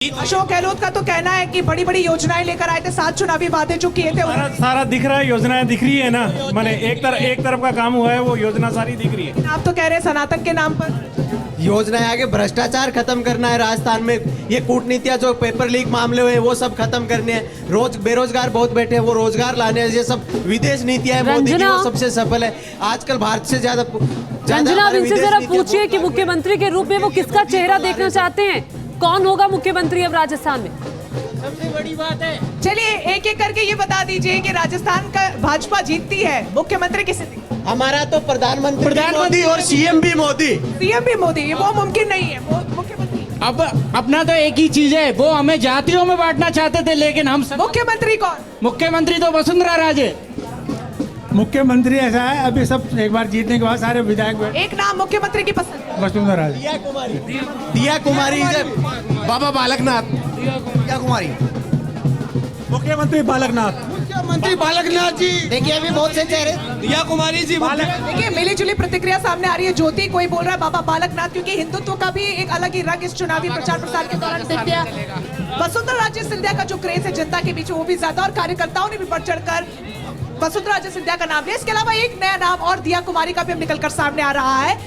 अशोक गहलोत का तो कहना है कि बड़ी बड़ी योजनाएं लेकर आए थे, 7 चुनावी वादे जो किए थे सारा दिख रहा है, योजनाएं दिख रही है ना। मैंने एक तरफ का काम हुआ है, वो योजना सारी दिख रही है। आप तो कह रहे हैं सनातन के नाम पर योजनाएं आगे भ्रष्टाचार खत्म करना है राजस्थान में। ये कूटनीतियां जो पेपर लीक मामले हुए वो सब खत्म करने हैं। बेरोजगार बहुत बैठे हैं, वो रोजगार लाने हैं। ये सब विदेश नीतियां मोदी की, वो सबसे सफल है आजकल भारत से ज्यादा। रंजना, आप इनसे जरा पूछिए कि मुख्यमंत्री के रूप में वो किसका चेहरा देखना चाहते हैं, कौन होगा मुख्यमंत्री अब राजस्थान में? सबसे बड़ी बात है। चलिए एक एक करके ये बता दीजिए कि राजस्थान का भाजपा जीतती है, मुख्यमंत्री किसे? हमारा तो प्रधानमंत्री मोदी और सीएम भी मोदी। सीएम भी मोदी, वो मुमकिन नहीं है। मुख्यमंत्री अब अपना तो एक ही चीज है, वो हमें जातियों में बांटना चाहते थे, लेकिन हम मुख्यमंत्री कौन? मुख्यमंत्री तो वसुंधरा राजे। मुख्यमंत्री ऐसा है, अभी सब एक बार जीतने के बाद सारे विधायक एक नाम मुख्यमंत्री की पसंद? वसुंधरा राजे। दिया कुमारी बाबा बालकनाथ। दिया कुमारी मुख्यमंत्री बालकनाथ। मुख्यमंत्री बालकनाथ जी। देखिए अभी बहुत से चेहरे। दिया कुमारी जी। देखिए मिली जुली प्रतिक्रिया सामने आ रही है। ज्योति कोई बोल रहा है बाबा बालकनाथ, क्योंकि हिंदुत्व का भी एक अलग ही रंग इस चुनावी प्रचार प्रसार के दौरान दिखते हैं। वसुंधरा राजे सिंधिया का जो क्रेज है जनता के बीच वो भी ज्यादा, और कार्यकर्ताओं ने भी बढ़ चढ़कर वसुंधरा राजे सिंधिया का नाम लिया। इसके अलावा एक नया नाम और दिया कुमारी का भी अब निकलकर सामने आ रहा है,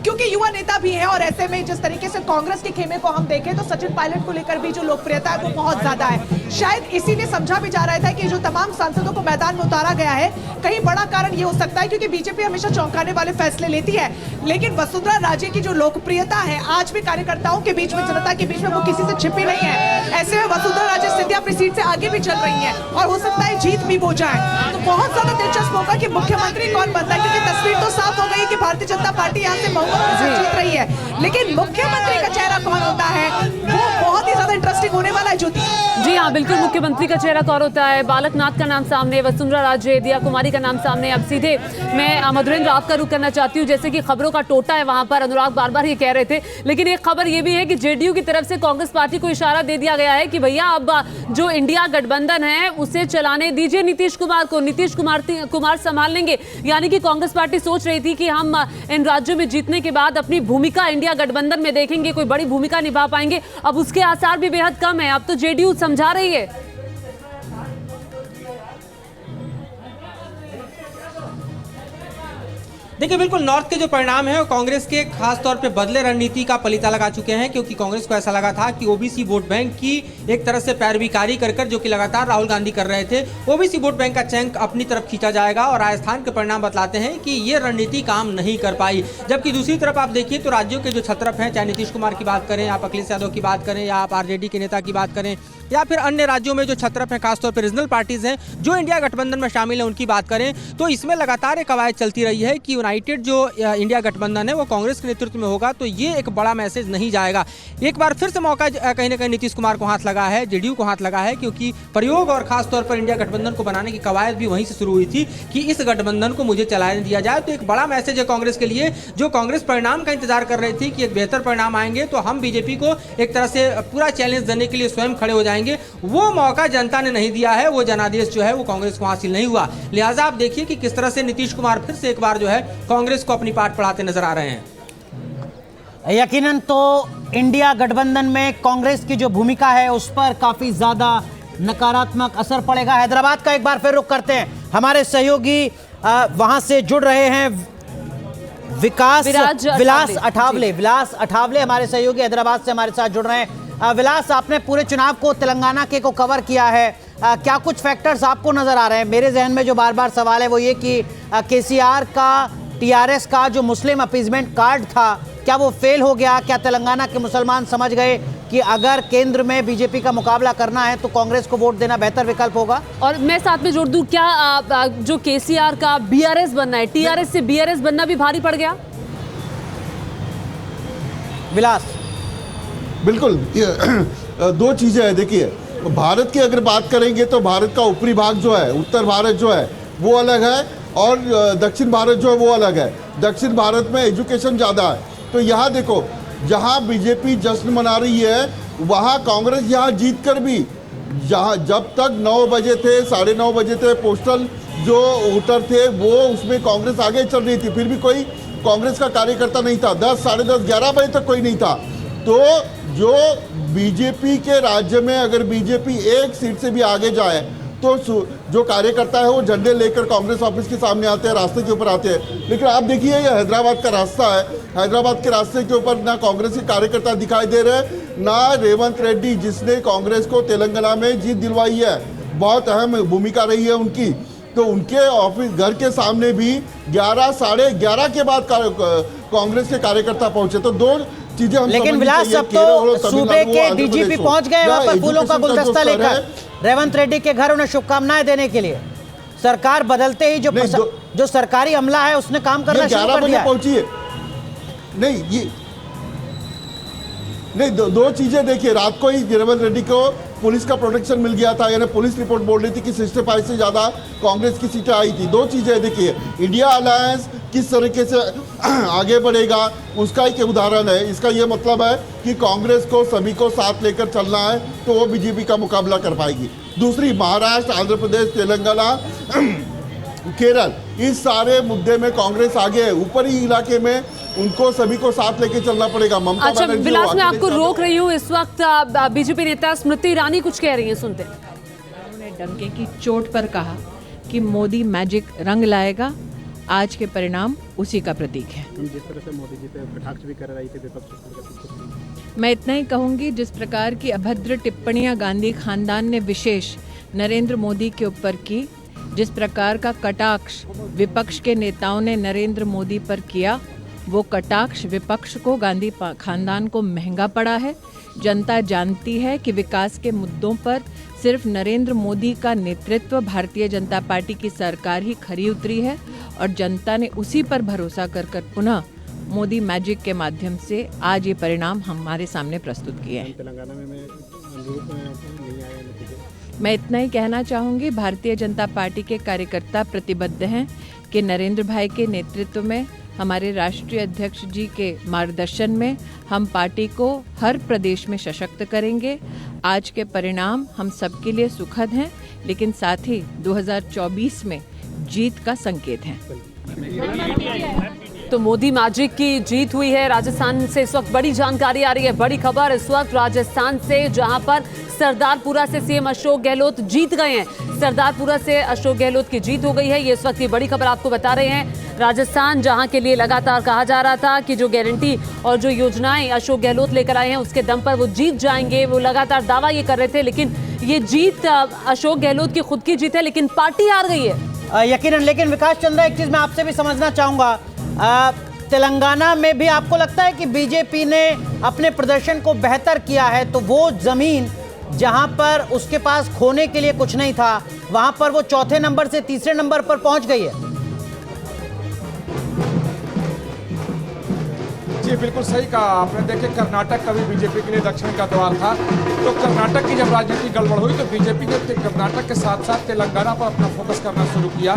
क्योंकि युवा नेता भी है। और ऐसे में जिस तरीके से कांग्रेस के खेमे को हम देखें तो सचिन पायलट को लेकर भी जो लोकप्रियता है वो बहुत ज्यादा है। शायद इसीलिए समझा भी जा रहा था कि जो तमाम सांसदों को मैदान में उतारा गया है, कहीं बड़ा कारण ये हो सकता है क्योंकि बीजेपी हमेशा चौंकाने वाले फैसले लेती है, लेकिन वसुंधरा राजे की जो लोकप्रियता है आज भी कार्यकर्ताओं के बीच में, जनता के बीच में, वो किसी से छिपी नहीं है। ऐसे में वसुंधरा राजे सिंधिया अपनी सीट से आगे भी चल रही है और हो सकता है जीत भी हो जाए। तो बहुत ज्यादा दिलचस्प होगा कि मुख्यमंत्री कौन बनता है, क्योंकि तस्वीर तो साफ हो गई कि भारतीय जनता पार्टी यहाँ से बहुमत से जीत रही है, लेकिन मुख्यमंत्री का चेहरा कौन होता है वो बहुत ही ज्यादा इंटरेस्टिंग होने वाला है। ज्योति जी हाँ, बिल्कुल, मुख्यमंत्री का चेहरा कौन होता है? बालकनाथ का नाम सामने, वसुंधरा राजे, दिया कुमारी का नाम सामने। अब सीधे मैं मधुरेंद्र आपका रुख करना चाहती हूँ। जैसे कि खबरों का टोटा है वहां पर, अनुराग बार बार ये कह रहे थे, लेकिन एक खबर ये भी है कि जेडीयू की तरफ से कांग्रेस पार्टी को इशारा दे दिया गया है कि भैया अब जो इंडिया गठबंधन है उसे चलाने दीजिए नीतीश कुमार को, नीतीश कुमार संभाल लेंगे। यानी कि कांग्रेस पार्टी सोच रही थी कि हम इन राज्यों में जीतने के बाद अपनी भूमिका इंडिया गठबंधन में देखेंगे, कोई बड़ी भूमिका निभा पाएंगे। अब उसके आसार भी बेहद कम है। अब तो जेडीयू समझा रही है। देखिए बिल्कुल नॉर्थ के जो परिणाम है वो कांग्रेस के खास तौर पे बदले रणनीति का पलीता लगा चुके हैं, क्योंकि कांग्रेस को ऐसा लगा था कि ओबीसी वोट बैंक की एक तरह से पैरवीकारी कर जो कि लगातार राहुल गांधी कर रहे थे, ओबीसी वोट बैंक का चैंक अपनी तरफ खींचा जाएगा। और राजस्थान के परिणाम बतलाते हैं कि ये रणनीति काम नहीं कर पाई। जबकि दूसरी तरफ आप देखिए तो राज्यों के जो छत्रप हैं, चाहे नीतीश कुमार की बात करें, आप अखिलेश यादव की बात करें, या आप आरजेडी के नेता की बात करें, या फिर अन्य राज्यों में जो छत्रप हैं, खासतौर पर रीजनल पार्टीज हैं जो इंडिया गठबंधन में शामिल हैं, उनकी बात करें तो इसमें लगातार एक कवायद चलती रही है कि यूनाइटेड जो इंडिया गठबंधन है वो कांग्रेस के नेतृत्व में होगा, तो ये एक बड़ा मैसेज नहीं जाएगा। एक बार फिर से मौका कहीं ना कहीं नीतीश कुमार को हाथ लगा है, जेडीयू को हाथ लगा है, क्योंकि प्रयोग और खासतौर पर इंडिया गठबंधन को बनाने की कवायद भी वहीं से शुरू हुई थी कि इस गठबंधन को मुझे चलाने दिया जाए। तो एक बड़ा मैसेज है कांग्रेस के लिए, जो कांग्रेस परिणाम का इंतजार कर रही थी कि एक बेहतर परिणाम आएंगे तो हम बीजेपी को एक तरह से पूरा चैलेंज देने के लिए स्वयं खड़े हो जाएंगे। वो मौका जनता ने नहीं दिया है, वो जनादेश जो है वो कांग्रेस को हासिल नहीं हुआ। लिहाजा आप देखिए कि किस तरह से नीतीश कुमार फिर से एक बार जो है कांग्रेस को अपनी पाठ पढ़ाते नजर आ रहे हैं। यकीनन तो इंडिया गठबंधन में कांग्रेस की जो भूमिका है उस पर काफी ज्यादा नकारात्मक असर पड़ेगा। हैदराबाद का एक बार फिर रुख करते हैं, हमारे सहयोगी वहां से जुड़ रहे हैं। विलास अठावले हमारे सहयोगी हैदराबाद से हमारे साथ जुड़ रहे हैं। विलास, आपने पूरे चुनाव को तेलंगाना के को कवर किया है, क्या कुछ फैक्टर्स आपको नजर आ रहे हैं? मेरे जहन में जो बार बार सवाल है वो ये कि केसीआर का, टीआरएस का जो मुस्लिम अपीजमेंट कार्ड था, क्या वो फेल हो गया? क्या तेलंगाना के मुसलमान समझ गए कि अगर केंद्र में बीजेपी का मुकाबला करना है तो कांग्रेस को वोट देना बेहतर विकल्प होगा? और मैं साथ में जोड़ दूं, क्या जो केसीआर का बीआरएस बनना है, टीआरएस से बीआरएस बनना भी भारी पड़ गया? विलास, बिल्कुल दो चीजें हैं। देखिए भारत की अगर बात करेंगे तो भारत का ऊपरी भाग जो है, उत्तर भारत जो है वो अलग है और दक्षिण भारत जो है वो अलग है। दक्षिण भारत में एजुकेशन ज़्यादा है, तो यहाँ देखो जहाँ बीजेपी जश्न मना रही है वहाँ कांग्रेस यहाँ जीत कर भी, जहाँ जब तक 9 बजे थे, 9:30 बजे थे, पोस्टल जो वोटर थे वो उसमें कांग्रेस आगे चल रही थी, फिर भी कोई कांग्रेस का कार्यकर्ता नहीं था। 10, 10:30, 11 बजे तक कोई नहीं था। तो जो बीजेपी के राज्य में अगर बीजेपी एक सीट से भी आगे जाए तो जो कार्यकर्ता है वो झंडे लेकर कांग्रेस ऑफिस के सामने आते हैं, रास्ते के ऊपर आते हैं। लेकिन आप देखिए ये हैदराबाद का रास्ता है, हैदराबाद के रास्ते के ऊपर ना कांग्रेस के कार्यकर्ता दिखाई दे रहे हैं, ना रेवंत रेड्डी जिसने कांग्रेस को तेलंगाना में जीत दिलवाई है, बहुत अहम भूमिका रही है उनकी। तो उनके ऑफिस घर के सामने भी 11 साढ़े 11 के बाद कांग्रेस के कार्यकर्ता पहुंचे। तो दो चीजें हम लेकिन विलास अब तो सूबे के डीजीपी पहुंच गए वहां पर फूलों का गुलदस्ता लेकर रेवंत रेड्डी के घर उन्हें शुभकामनाएं देने के लिए। सरकार बदलते ही जो सरकारी अमला है उसने काम करना शुरू कर दिया। पहुंची है नहीं ये नहीं दो चीजें देखिए, रात को ही रेवंत रेड्डी को पुलिस का प्रोटेक्शन मिल गया था, यानी पुलिस रिपोर्ट बोल रही थी कि 65 से ज्यादा कांग्रेस की सीटें आई थी। दो चीजें देखिए, इंडिया अलायंस किस तरीके से आगे बढ़ेगा उसका एक उदाहरण है। इसका ये मतलब है कि कांग्रेस को सभी को साथ लेकर चलना है तो वो बीजेपी का मुकाबला कर पाएगी। दूसरी, महाराष्ट्र, आंध्र प्रदेश, तेलंगाना, केरल, इस सारे मुद्दे में कांग्रेस आगे है। ऊपरी इलाके में उनको सभी को साथ लेके चलना पड़ेगा। ममता अच्छा बनर्जी विलास, मैं आपको रोक रही हूँ। इस वक्त बीजेपी नेता स्मृति ईरानी कुछ कह रही हैं, सुनते हैं। उन्होंने डंके की चोट पर कहा कि मोदी मैजिक रंग लाएगा, आज के परिणाम उसी का प्रतीक है। जिस तरह से मोदी जी पे कटाक्ष भी कर रही थी विपक्ष, मैं इतना ही कहूंगी, जिस प्रकार की अभद्र टिप्पणियां गांधी खानदान ने विशेष नरेंद्र मोदी के ऊपर की, जिस प्रकार का कटाक्ष विपक्ष के नेताओं ने नरेंद्र मोदी पर किया, वो कटाक्ष विपक्ष को, गांधी खानदान को महंगा पड़ा है। जनता जानती है कि विकास के मुद्दों पर सिर्फ नरेंद्र मोदी का नेतृत्व, भारतीय जनता पार्टी की सरकार ही खरी उतरी है और जनता ने उसी पर भरोसा कर पुनः मोदी मैजिक के माध्यम से आज ये परिणाम हमारे सामने प्रस्तुत किए हैं। तेलंगाना में नहीं आया नतीजे। मैं इतना ही कहना चाहूँगी, भारतीय जनता पार्टी के कार्यकर्ता प्रतिबद्ध हैं कि नरेंद्र भाई के नेतृत्व में, हमारे राष्ट्रीय अध्यक्ष जी के मार्गदर्शन में हम पार्टी को हर प्रदेश में सशक्त करेंगे। आज के परिणाम हम सबके लिए सुखद हैं, लेकिन साथ ही 2024 में जीत का संकेत है। तो मोदी मैजिक की जीत हुई है। राजस्थान से इस वक्त बड़ी जानकारी आ रही है, बड़ी खबर इस वक्त राजस्थान से, जहां पर सरदारपुरा से सीएम अशोक गहलोत जीत गए हैं। सरदारपुरा से अशोक गहलोत की जीत हो गई है, ये इस वक्त की बड़ी खबर आपको बता रहे हैं। राजस्थान जहां के लिए लगातार कहा जा रहा था कि जो गारंटी और जो योजनाएं अशोक गहलोत लेकर आए हैं उसके दम पर वो जीत जाएंगे, वो लगातार दावा ये कर रहे थे, लेकिन ये जीत अशोक गहलोत की खुद की जीत है, लेकिन पार्टी हार गई है यकीनन। लेकिन विकास चंद्रा, एक चीज मैं आपसे भी समझना चाहूंगा, तेलंगाना में भी आपको लगता है कि बीजेपी ने अपने प्रदर्शन को बेहतर किया है, तो वो जमीन जहां पर उसके पास खोने के लिए कुछ नहीं था, वहां पर वो चौथे नंबर से तीसरे नंबर पर पहुंच गई है? जी बिल्कुल सही कहा आपने। देखिए, कर्नाटक कभी बीजेपी के लिए दक्षिण का द्वार था, तो कर्नाटक की जब राजनीति गड़बड़ हुई तो बीजेपी ने कर्नाटक के साथ साथ तेलंगाना पर अपना फोकस करना शुरू किया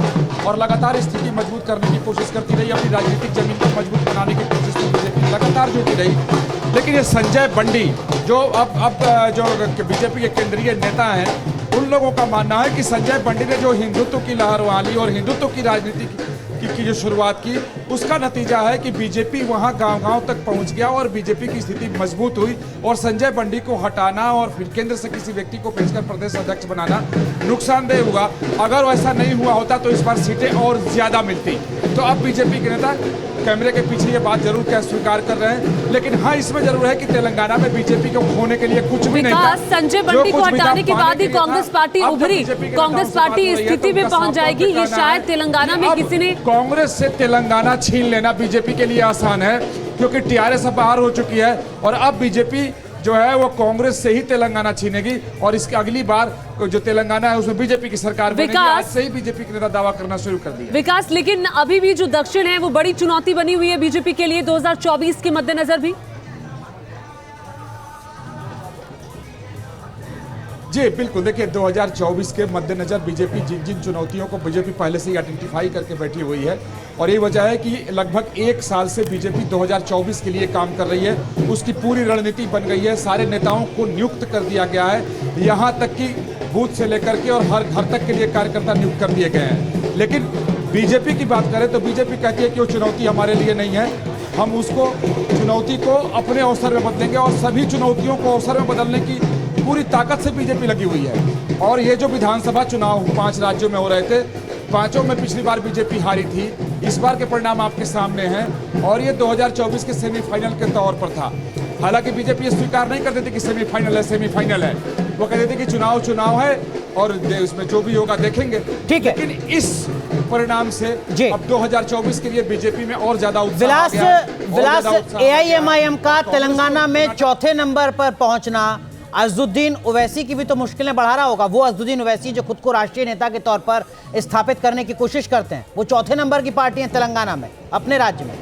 और लगातार स्थिति मजबूत करने की कोशिश करती रही, अपनी राजनीतिक जमीन को मजबूत बनाने की कोशिश में बीजेपी लगातार जुटी रही। लेकिन ये संजय बंडी जो अब जो बीजेपी के केंद्रीय नेता हैं, उन लोगों का मानना है कि संजय बंडी ने जो हिंदुत्व की लहर वहाँ ली और हिंदुत्व की राजनीति की जो शुरुआत की, उसका नतीजा है कि बीजेपी वहां गांव-गांव तक पहुंच गया और बीजेपी की स्थिति मजबूत हुई और संजय बंडी को हटाना और फिर केंद्र से किसी व्यक्ति को भेजकर प्रदेश अध्यक्ष बनाना नुकसानदेह हुआ। अगर वैसा नहीं हुआ होता तो इस बार सीटें और ज्यादा मिलती। तो अब बीजेपी के नेता कैमरे के पीछे ये बात जरूर क्या स्वीकार कर रहे हैं, लेकिन हाँ इसमें जरूर है कि तेलंगाना में बीजेपी को खोने के लिए कुछ भी नहीं था। संजय बंटी को हटाने के बाद ही कांग्रेस पार्टी उभरी, कांग्रेस पार्टी इस स्थिति में पहुंच जाएगी, ये शायद तेलंगाना में किसी ने। कांग्रेस से तेलंगाना छीन लेना बीजेपी के लिए आसान है, क्योंकि टीआरएस अब बाहर हो चुकी है और अब बीजेपी जो है वो कांग्रेस से ही तेलंगाना छीनेगी और इसकी अगली बार जो तेलंगाना है उसमें बीजेपी की सरकार बनेगी। आज से ही बीजेपी के नेता दावा करना शुरू कर दिया। विकास, लेकिन अभी भी जो दक्षिण है वो बड़ी चुनौती बनी हुई है बीजेपी के लिए 2024 के मद्देनजर भी। जी बिल्कुल, देखिए 2024 के मद्देनजर बीजेपी जिन जिन चुनौतियों को बीजेपी पहले से ही आइडेंटिफाई करके बैठी हुई है और यही वजह है कि लगभग एक साल से बीजेपी 2024 के लिए काम कर रही है, उसकी पूरी रणनीति बन गई है, सारे नेताओं को नियुक्त कर दिया गया है, यहाँ तक कि बूथ से लेकर के और हर घर तक के लिए कार्यकर्ता नियुक्त कर दिए गए हैं। लेकिन बीजेपी की बात करें तो बीजेपी कहती है कि वो चुनौती हमारे लिए नहीं है, हम उसको चुनौती को अपने अवसर में बदलेंगे और सभी चुनौतियों को अवसर में बदलने की पूरी ताकत से बीजेपी लगी हुई है। और ये जो विधानसभा चुनाव 5 राज्यों में हो रहे थे, 5 में पिछली बार बीजेपी हारी थी, इस बार के परिणाम आपके सामने हैं और ये 2024 के सेमीफाइनल के तौर पर था। हालांकि बीजेपी ये स्वीकार नहीं करती थी कि सेमीफाइनल है, वो कहते थे कि चुनाव है और उसमें जो भी होगा देखेंगे। ठीक है, लेकिन इस परिणाम से अब 2024 के लिए बीजेपी में और ज्यादा विलास AIMIM का तेलंगाना में चौथे नंबर पर पहुंचना अज़दुद्दीन ओवैसी की भी तो मुश्किलें बढ़ा रहा होगा। वो अज़दुद्दीन ओवैसी जो खुद को राष्ट्रीय नेता के तौर पर स्थापित करने की कोशिश करते हैं, वो चौथे नंबर की पार्टी है तेलंगाना में, अपने राज्य में।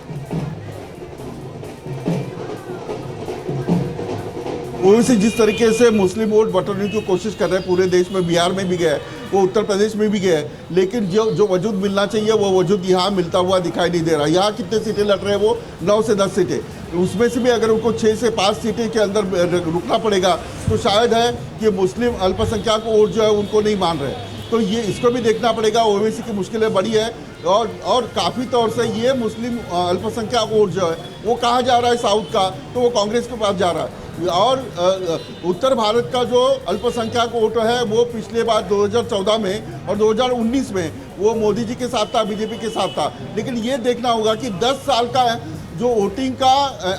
ओवैसी जिस तरीके से मुस्लिम वोट बटोरने की कोशिश कर रहे हैं पूरे देश में, बिहार में भी गए, वो उत्तर प्रदेश में भी गए, लेकिन जो वजूद मिलना चाहिए वो वजूद यहाँ मिलता हुआ दिखाई नहीं दे रहा। यहाँ कितने सीटें लड़ रहे हैं वो? 9 से 10 सीटें, उसमें से भी अगर उनको 6 से 5 सीटें के अंदर रुकना पड़ेगा तो शायद है कि मुस्लिम अल्पसंख्यक वोट जो है उनको नहीं मान रहे। तो ये इसको भी देखना पड़ेगा। ओवैसी की मुश्किलें बड़ी है और काफ़ी तौर से ये मुस्लिम अल्पसंख्यक वोट जो है वो कहाँ जा रहा है साउथ का, तो वो कांग्रेस के पास जा रहा है। और उत्तर भारत का जो अल्पसंख्यक वोट है वो पिछले बार 2014 में और 2019 में वो मोदी जी के साथ था, बीजेपी के साथ था। लेकिन ये देखना होगा कि 10 साल का जो वोटिंग का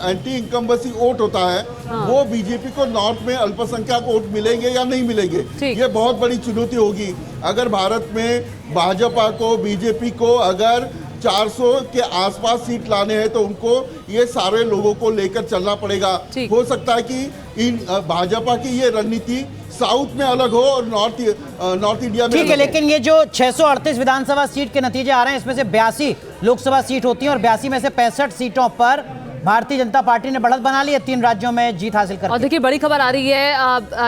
एंटी इनकम्बेंसी वोट होता है, वो बीजेपी को नॉर्थ में अल्पसंख्यक वोट मिलेंगे या नहीं मिलेंगे, ये बहुत बड़ी चुनौती होगी। अगर भारत में भाजपा को, बीजेपी को अगर 400 के आसपास सीट लाने हैं तो उनको ये सारे लोगों को लेकर चलना पड़ेगा। हो सकता है कि इन भाजपा की ये रणनीति साउथ में अलग हो और नॉर्थ इंडिया में ठीक है। लेकिन ये जो 638 विधानसभा सीट के नतीजे आ रहे हैं, इसमें से 82 लोकसभा सीट होती हैं और 82 में से 65 सीटों पर भारतीय जनता पार्टी ने बढ़त बना ली है, 3 राज्यों में जीत हासिल कर। और देखिए बड़ी खबर आ रही है,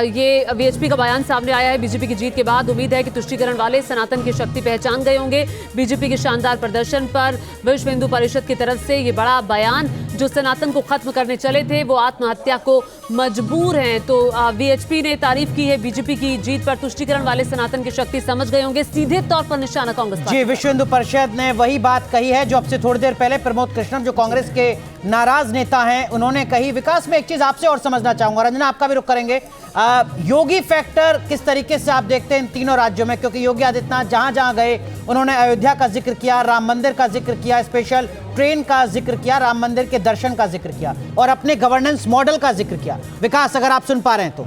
ये वीएचपी का बयान सामने आया है बीजेपी की जीत के बाद। उम्मीद है कि तुष्टीकरण वाले सनातन की शक्ति पहचान गए होंगे बीजेपी के शानदार प्रदर्शन पर। विश्व हिंदू परिषद की तरफ से ये बड़ा बयान, जो सनातन को खत्म करने चले थे वो आत्महत्या को मजबूर हैं। तो वीएचपी ने तारीफ की है बीजेपी की जीत पर। तुष्टीकरण वाले सनातन की शक्ति समझ गए होंगे, सीधे तौर पर निशाना कांग्रेस। जी, विश्व हिंदू परिषद ने वही बात कही है जो अब से थोड़ी देर पहले प्रमोद कृष्णन, जो कांग्रेस के नाराज नेता हैं, उन्होंने कही। विकास में एक चीज आपसे और समझना चाहूंगा, रंजना आपका भी रुख करेंगे। योगी फैक्टर किस तरीके से आप देखते हैं इन तीनों राज्यों में? क्योंकि योगी आदित्यनाथ जहां जहां गए उन्होंने अयोध्या का जिक्र किया, राम मंदिर का जिक्र किया, स्पेशल ट्रेन का जिक्र किया, राम मंदिर के दर्शन का जिक्र किया और अपने गवर्नेंस मॉडल का जिक्र किया। विकास, अगर आप सुन पा रहे हैं तो।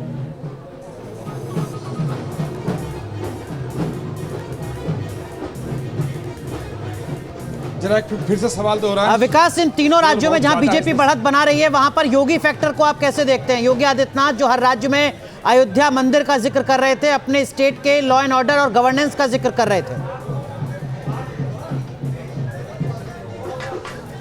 जरा फिर से सवाल दोहराएं। विकास, इन तीनों राज्यों में जहां बीजेपी बढ़त बना रही है, वहां पर योगी फैक्टर को आप कैसे देखते हैं? योगी आदित्यनाथ जो हर राज्य में अयोध्या मंदिर का जिक्र कर रहे थे, अपने स्टेट के लॉ एंड ऑर्डर और गवर्नेंस का जिक्र कर रहे थे।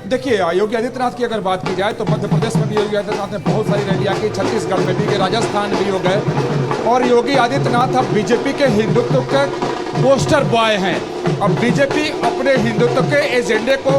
देखिए, योगी आदित्यनाथ की अगर बात की जाए तो मध्य प्रदेश में भी योगी आदित्यनाथ ने बहुत सारी रैलियां की, छत्तीसगढ़ में भी गए, राजस्थान में भी हो गए। और योगी आदित्यनाथ अब बीजेपी के हिंदुत्व के पोस्टर बॉय हैं। अब बीजेपी अपने हिंदुत्व के एजेंडे को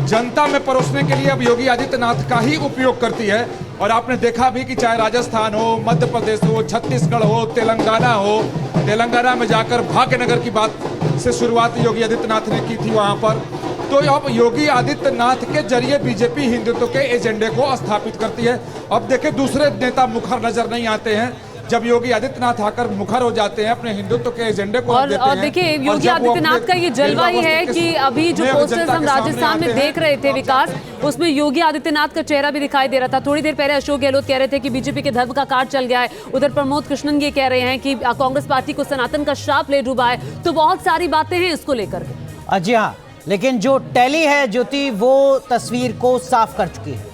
जनता में परोसने के लिए अब योगी आदित्यनाथ का ही उपयोग करती है। और आपने देखा भी कि चाहे राजस्थान हो, मध्य प्रदेश हो, छत्तीसगढ़ हो, तेलंगाना हो, तेलंगाना में जाकर भाग्यनगर की बात से शुरुआत योगी आदित्यनाथ ने की थी वहां पर। तो अब योगी आदित्यनाथ के जरिए बीजेपी हिंदुत्व के एजेंडे को स्थापित करती है। अब देखिए, दूसरे नेता मुखर नजर नहीं आते हैं, जब योगी आदित्यनाथ आकर मुखर हो जाते हैं अपने हिंदुत्व के एजेंडे को और देखिए योगी आदित्यनाथ का ये जलवा ही है कि अभी जो पोस्टर्स हम राजस्थान में देख रहे थे विकास, उसमें योगी आदित्यनाथ का चेहरा भी दिखाई दे रहा था। थोड़ी देर पहले अशोक गहलोत कह रहे थे कि बीजेपी के धर्म का कार्ड चल गया है, उधर प्रमोद कृष्णन ये कह रहे हैं कि कांग्रेस पार्टी को सनातन का श्राप ले डूबा है। तो बहुत सारी बातें हैं इसको लेकर के। जी हाँ, लेकिन जो टैली है ज्योति, वो तस्वीर को साफ कर चुकी है।